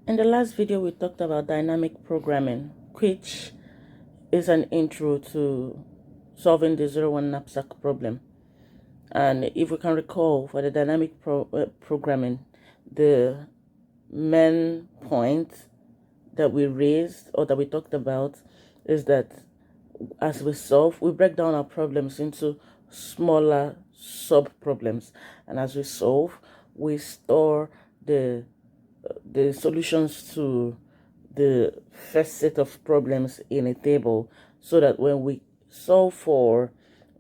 In the last video, we talked about dynamic programming, which is an intro to solving the 01 knapsack problem. And if we can recall, for the dynamic programming, the main point that we raised or that we talked about is that as we solve, we break down our problems into smaller sub-problems. And as we solve, we store the solutions to the first set of problems in a table, so that when we solve for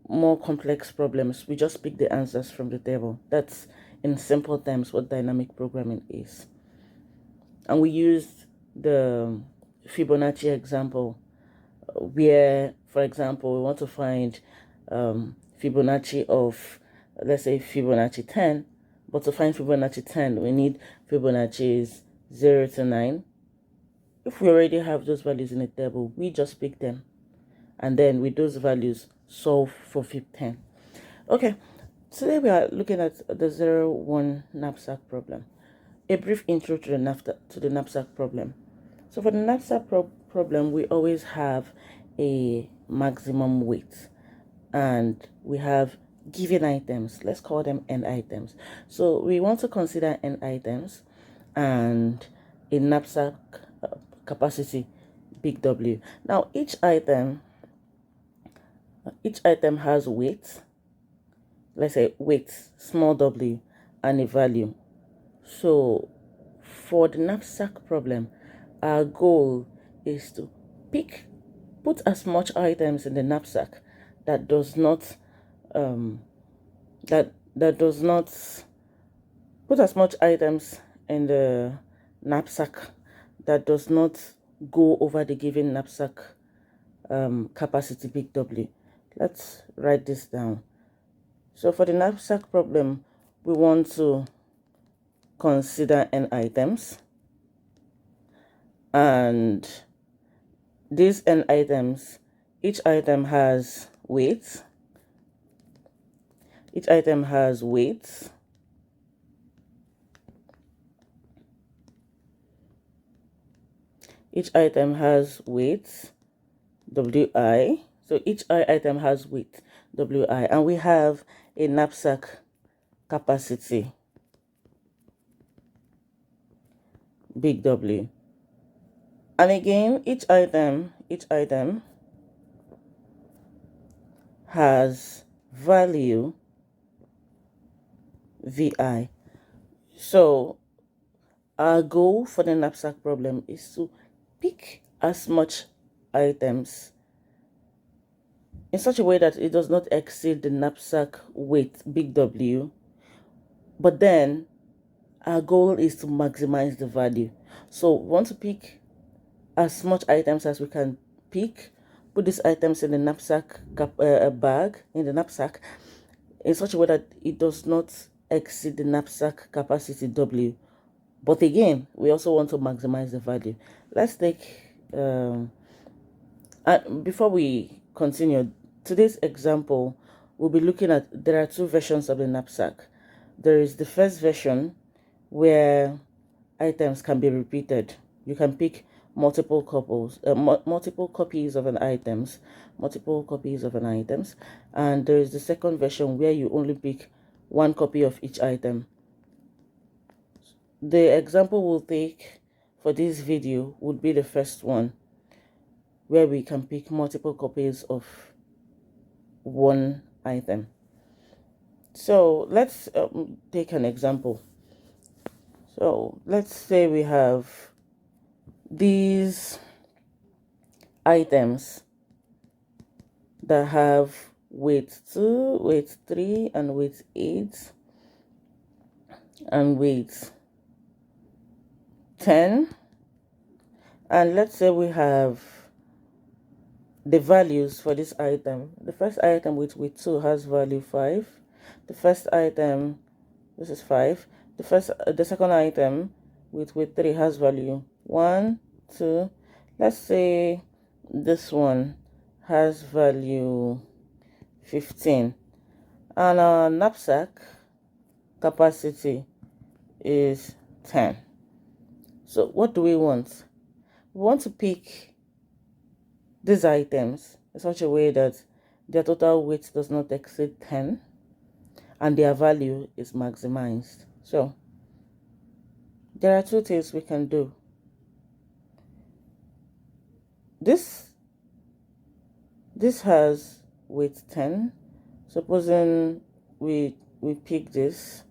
more complex problems, we just pick the answers from the table. That's, in simple terms, what dynamic programming is. And we used the Fibonacci example, where, for example, we want to find Fibonacci of, let's say, Fibonacci 10. But to find Fibonacci 10, we need Fibonacci's 0 to 9. If we already have those values in a table, we just pick them. And then with those values, solve for Fib 10. Okay, today we are looking at the 01 knapsack problem. A brief intro to the knapsack problem. So for the knapsack problem, we always have a maximum weight. And we have given items. Let's call them n items. So we want to consider n items and a knapsack capacity, big W. Now each item has weight. Let's say weight, small w, and a value. So for the knapsack problem, our goal is to put as much items in the knapsack that does not put as much items in the knapsack that does not go over the given knapsack capacity, big W. Let's write this down. So for the knapsack problem, we want to consider n items, and these n items, each item has weight. Each item has weight. Each item has weight, Wi. So each item has weight, Wi. And we have a knapsack capacity, big W. And again, each item has value, Vi. So our goal for the knapsack problem is to pick as much items in such a way that it does not exceed the knapsack weight, big W. But then our goal is to maximize the value. So we want to pick as much items as we can pick, put these items in the knapsack bag, in the knapsack, in such a way that it does not exceed the knapsack capacity W. But again, we also want to maximize the value. Let's take, before we continue, today's example, we'll be looking at, there are two versions of the knapsack. There is the first version where items can be repeated. You can pick multiple copies of an items, and there is the second version where you only pick one copy of each item. The example we'll take for this video would be the first one, where we can pick multiple copies of one item. So let's take an example. So let's say we have these items that have weight 2, weight 3, and weight 8, and weight 10. And let's say we have the values for this item. The first item with weight 2 has value 5. The first item, this is 5. The second item with weight 3 has value 1, 2. Let's say this one has value 15. And our knapsack capacity is 10. So what do we want? We want to pick these items in such a way that their total weight does not exceed 10 and their value is maximized. So there are two things we can do. This has weight 10. Supposing we pick this.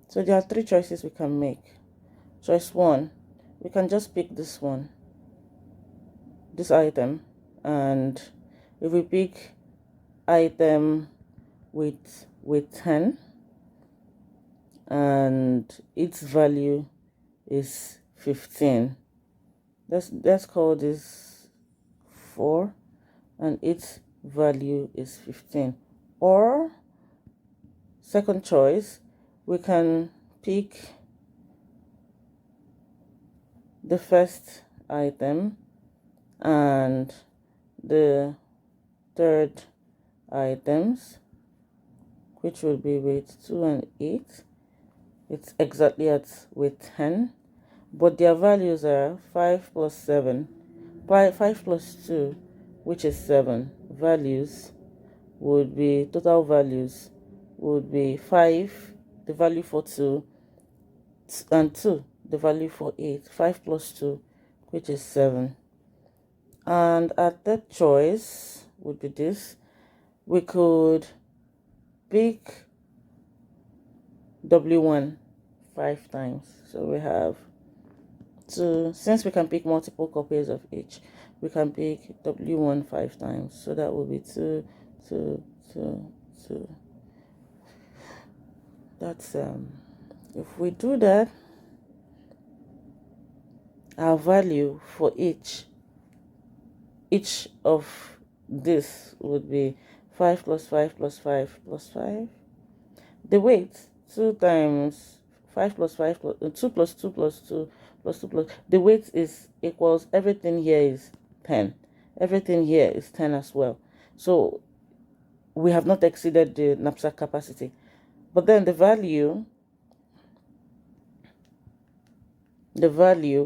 So there are three choices we can make. Choice 1, we can just pick this one, this item, and if we pick item with 10 and its value is 15, let's call this 4 and its value is 15. Or second choice, we can pick the first item and the third items, which will be weight 2 and 8. It's exactly at weight 10, but their values are 5 plus 7, 5 plus 2, which is 7. Values would be, total values would be 5, the value for 2, and 2, the value for 8. 5 plus 2, which is 7. And our third choice would be this. We could pick W1 5 times. So we have 2. Since we can pick multiple copies of each, we can pick W1 5 times. So that will be 2, 2, 2, 2. That's if we do that, our value for each of this would be 5 plus 5 plus 5 plus 5. The weight, 2 times 5 plus 5 plus 2 plus 2 plus 2 plus 2 plus, the weight is equals, everything here is 10. Everything here is 10 as well. So we have not exceeded the knapsack capacity. But then the value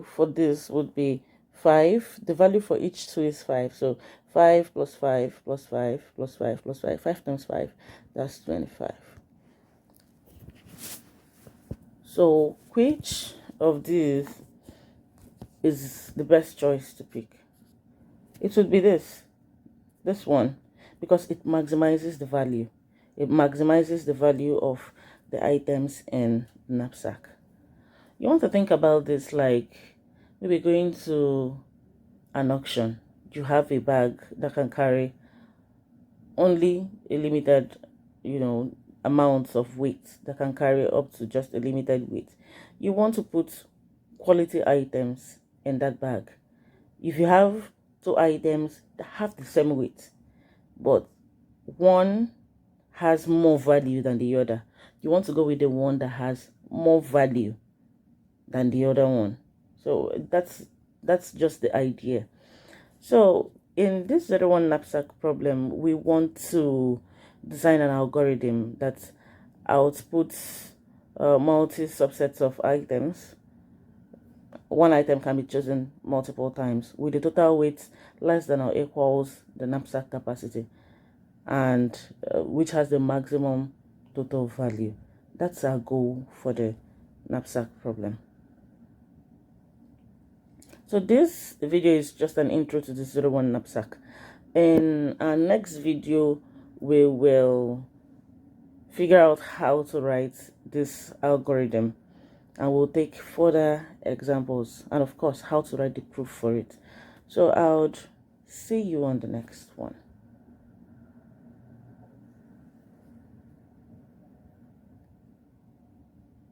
for this would be 5. The value for each 2 is 5. So 5 plus 5 plus 5 plus 5 plus 5. 5 times 5, that's 25. So which of these is the best choice to pick? It would be this one, because it maximizes the value. It maximizes the value of the items in knapsack. You want to think about this like maybe going to an auction. You have a bag that can carry only a limited, amounts of weight, that can carry up to just a limited weight. You want to put quality items in that bag. If you have 2 items that have the same weight, but one has more value than the other, you want to go with the one that has more value than the other one. So that's just the idea. So in this 01 knapsack problem, we want to design an algorithm that outputs multi subsets of items. One item can be chosen multiple times with the total weight less than or equals the knapsack capacity, and which has the maximum total value. That's our goal for the knapsack problem. So this video is just an intro to the 01 knapsack. In our next video, we will figure out how to write this algorithm, and we'll take further examples, and of course how to write the proof for it. So I would see you on the next one.